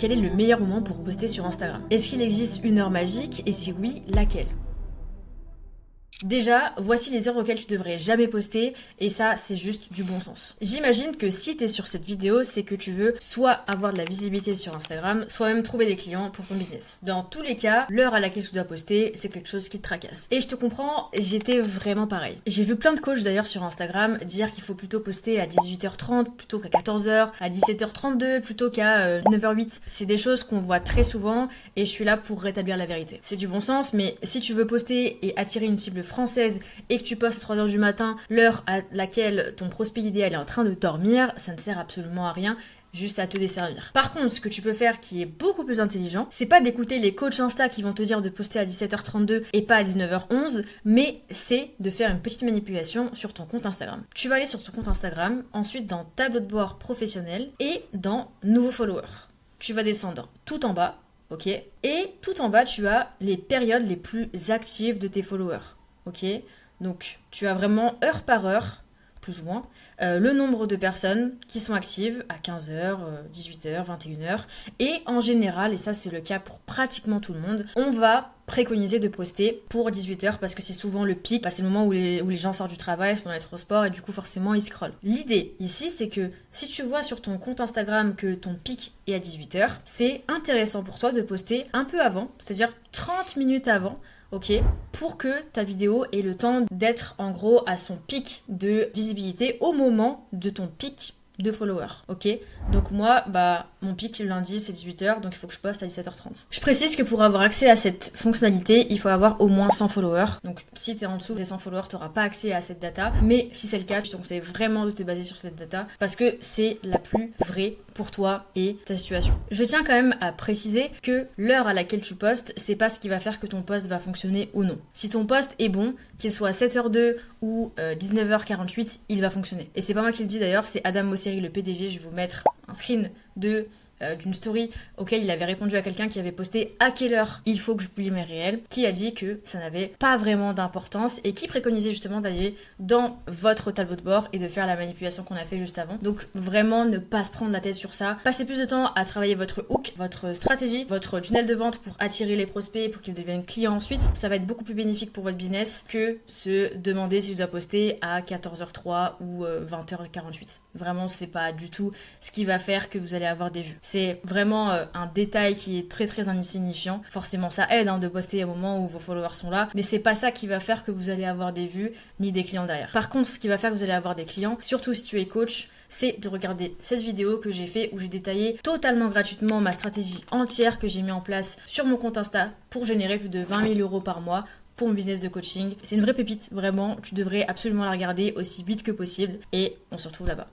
Quel est le meilleur moment pour poster sur Instagram? Est-ce qu'il existe une heure magique et si oui, laquelle? Déjà, voici les heures auxquelles tu devrais jamais poster, et ça, c'est juste du bon sens. J'imagine que si t'es sur cette vidéo, c'est que tu veux soit avoir de la visibilité sur Instagram, soit même trouver des clients pour ton business. Dans tous les cas, l'heure à laquelle tu dois poster, c'est quelque chose qui te tracasse. Et je te comprends, j'étais vraiment pareil. J'ai vu plein de coachs d'ailleurs sur Instagram dire qu'il faut plutôt poster à 18h30 plutôt qu'à 14h, à 17h32 plutôt qu'à 9h08. C'est des choses qu'on voit très souvent, et je suis là pour rétablir la vérité. C'est du bon sens, mais si tu veux poster et attirer une cible française et que tu postes à 3h du matin, l'heure à laquelle ton prospect idéal est en train de dormir, ça ne sert absolument à rien, juste à te desservir. Par contre, ce que tu peux faire qui est beaucoup plus intelligent, c'est pas d'écouter les coachs Insta qui vont te dire de poster à 17h32 et pas à 19h11, mais c'est de faire une petite manipulation sur ton compte Instagram. Tu vas aller sur ton compte Instagram, ensuite dans tableau de bord professionnel et dans nouveaux followers. Tu vas descendre tout en bas, ok? Et tout en bas, tu as les périodes les plus actives de tes followers. Ok, donc tu as vraiment heure par heure, plus ou moins, le nombre de personnes qui sont actives à 15h, 18h, 21h. Et en général, et ça c'est le cas pour pratiquement tout le monde, on va préconiser de poster pour 18h parce que c'est souvent le pic, c'est le moment où les gens sortent du travail, sont dans les transports et du coup forcément ils scrollent. L'idée ici c'est que si tu vois sur ton compte Instagram que ton pic est à 18h, c'est intéressant pour toi de poster un peu avant, c'est-à-dire 30 minutes avant, ok, pour que ta vidéo ait le temps d'être en gros à son pic de visibilité au moment de ton pic de followers, ok? Donc moi, mon pic lundi c'est 18h, donc il faut que je poste à 17h30. Je précise que pour avoir accès à cette fonctionnalité, il faut avoir au moins 100 followers. Donc si t'es en dessous des 100 followers, t'auras pas accès à cette data. Mais si c'est le cas, je te conseille vraiment de te baser sur cette data parce que c'est la plus vraie pour toi et ta situation. Je tiens quand même à préciser que l'heure à laquelle tu postes, c'est pas ce qui va faire que ton post va fonctionner ou non. Si ton post est bon, qu'il soit 7h02 ou 19h48, il va fonctionner. Et c'est pas moi qui le dis d'ailleurs, c'est Adam Mosseri, le PDG. Je vais vous mettre un screen d'une story auquel il avait répondu à quelqu'un qui avait posté à quelle heure il faut que je publie mes réels, qui a dit que ça n'avait pas vraiment d'importance et qui préconisait justement d'aller dans votre tableau de bord et de faire la manipulation qu'on a fait juste avant. Donc vraiment ne pas se prendre la tête sur ça. Passez plus de temps à travailler votre hook, votre stratégie, votre tunnel de vente pour attirer les prospects, pour qu'ils deviennent clients ensuite. Ça va être beaucoup plus bénéfique pour votre business que se demander si je dois poster à 14h03 ou 20h48. Vraiment, c'est pas du tout ce qui va faire que vous allez avoir des vues. C'est vraiment un détail qui est très très insignifiant. Forcément, ça aide de poster au moment où vos followers sont là, mais c'est pas ça qui va faire que vous allez avoir des vues ni des clients derrière. Par contre, ce qui va faire que vous allez avoir des clients, surtout si tu es coach, c'est de regarder cette vidéo que j'ai fait où j'ai détaillé totalement gratuitement ma stratégie entière que j'ai mis en place sur mon compte Insta pour générer plus de 20 000 euros par mois pour mon business de coaching. C'est une vraie pépite, vraiment. Tu devrais absolument la regarder aussi vite que possible et on se retrouve là-bas.